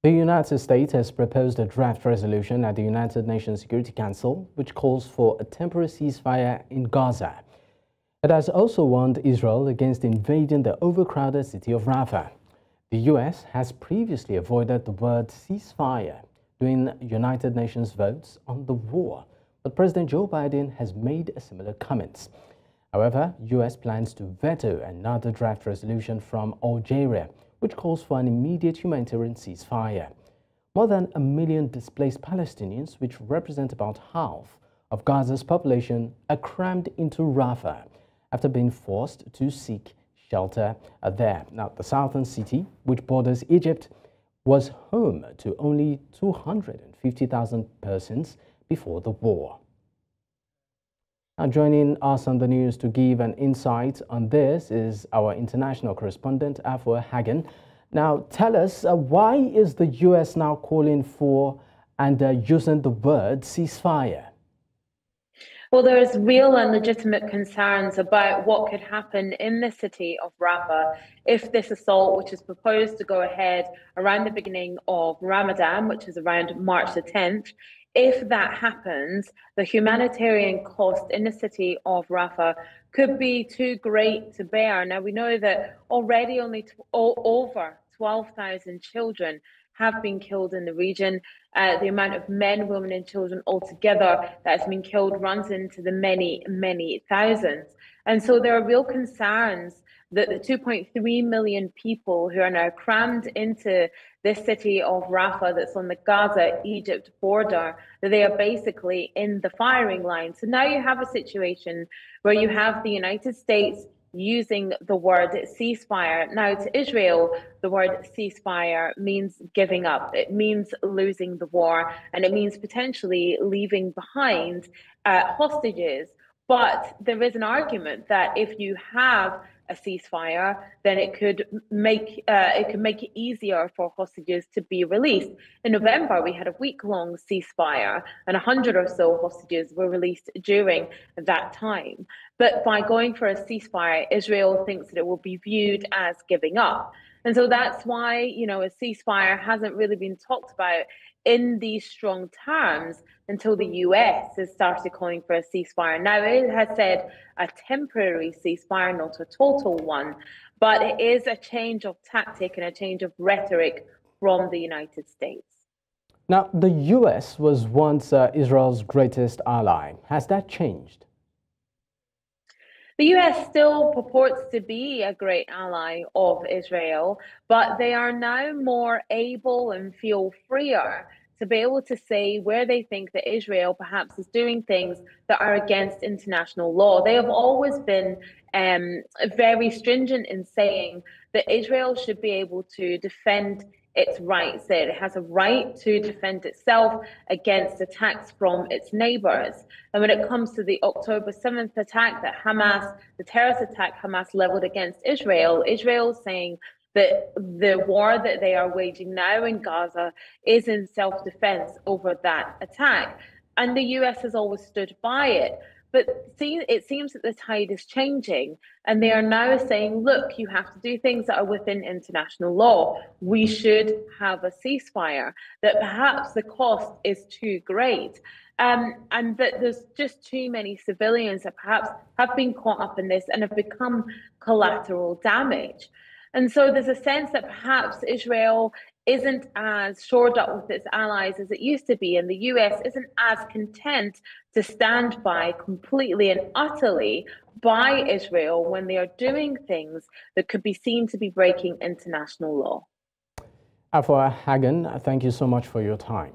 The United States has proposed a draft resolution at the United Nations Security Council, which calls for a temporary ceasefire in Gaza. It has also warned Israel against invading the overcrowded city of Rafah. The U.S. has previously avoided the word ceasefire during United Nations votes on the war, but President Joe Biden has made similar comments. However, U.S. plans to veto another draft resolution from Algeria, which calls for an immediate humanitarian ceasefire. More than 1 million displaced Palestinians, which represent about half of Gaza's population, are crammed into Rafah after being forced to seek shelter there. Now, the southern city, which borders Egypt, was home to only 250,000 persons before the war. Now, joining us on the news to give an insight on this is our international correspondent, Afua Hagen. Now, tell us, why is the U.S. now calling for and using the word ceasefire? Well, there is real and legitimate concerns about what could happen in the city of Rafah if this assault, which is proposed to go ahead around the beginning of Ramadan, which is around March the 10th, if that happens, the humanitarian cost in the city of Rafah could be too great to bear. Now, we know that already only over 12,000 children have been killed in the region. The amount of men, women, and children altogether that has been killed runs into the many, many thousands. And so there are real concerns that the 2.3 million people who are now crammed into this city of Rafah that's on the Gaza-Egypt border, that they are basically in the firing line. So now you have a situation where you have the United States using the word ceasefire. Now, to Israel, the word ceasefire means giving up. It means losing the war, and it means potentially leaving behind hostages. But there is an argument that if you have a ceasefire, then it could make it easier for hostages to be released. In November, we had a week-long ceasefire, and 100 or so hostages were released during that time. But by going for a ceasefire, Israel thinks that it will be viewed as giving up. And so that's why, a ceasefire hasn't really been talked about in these strong terms until the US has started calling for a ceasefire. Now, it has said a temporary ceasefire, not a total one, but it is a change of tactic and a change of rhetoric from the United States. Now, the US was once Israel's greatest ally. Has that changed? The US still purports to be a great ally of Israel, but they are now more able and feel freer to be able to say where they think that Israel perhaps is doing things that are against international law. They have always been very stringent in saying that Israel should be able to defend its rights, that it has a right to defend itself against attacks from its neighbors. And when it comes to the October 7th attack that the terrorist attack Hamas leveled against Israel, Israel is saying that the war that they are waging now in Gaza is in self-defense over that attack. And the US has always stood by it. But it seems that the tide is changing, and they are now saying, look, you have to do things that are within international law. We should have a ceasefire, that perhaps the cost is too great, and that there's just too many civilians that perhaps have been caught up in this and have become collateral damage. And so there's a sense that perhaps Israel isn't as shored up with its allies as it used to be, and the US isn't as content to stand by completely and utterly by Israel when they are doing things that could be seen to be breaking international law. Afua Hagen, thank you so much for your time.